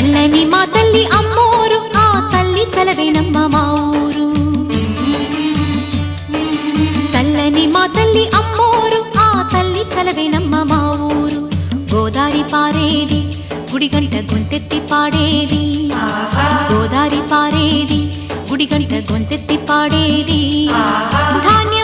చల్లని మా తల్లి అమ్మోరు, ఆ తల్లి చలవేనమ్మ మా ఊరు. చల్లని మా తల్లి అమ్మోరు, ఆ తల్లి చలవేనమ్మ మా ఊరు. గోదారి పారేది, గుడిగంట గొంతెత్తి పాడేది. గోదారి పారేది, గుడిగంట గొంతెత్తి పాడేది. ధాన్య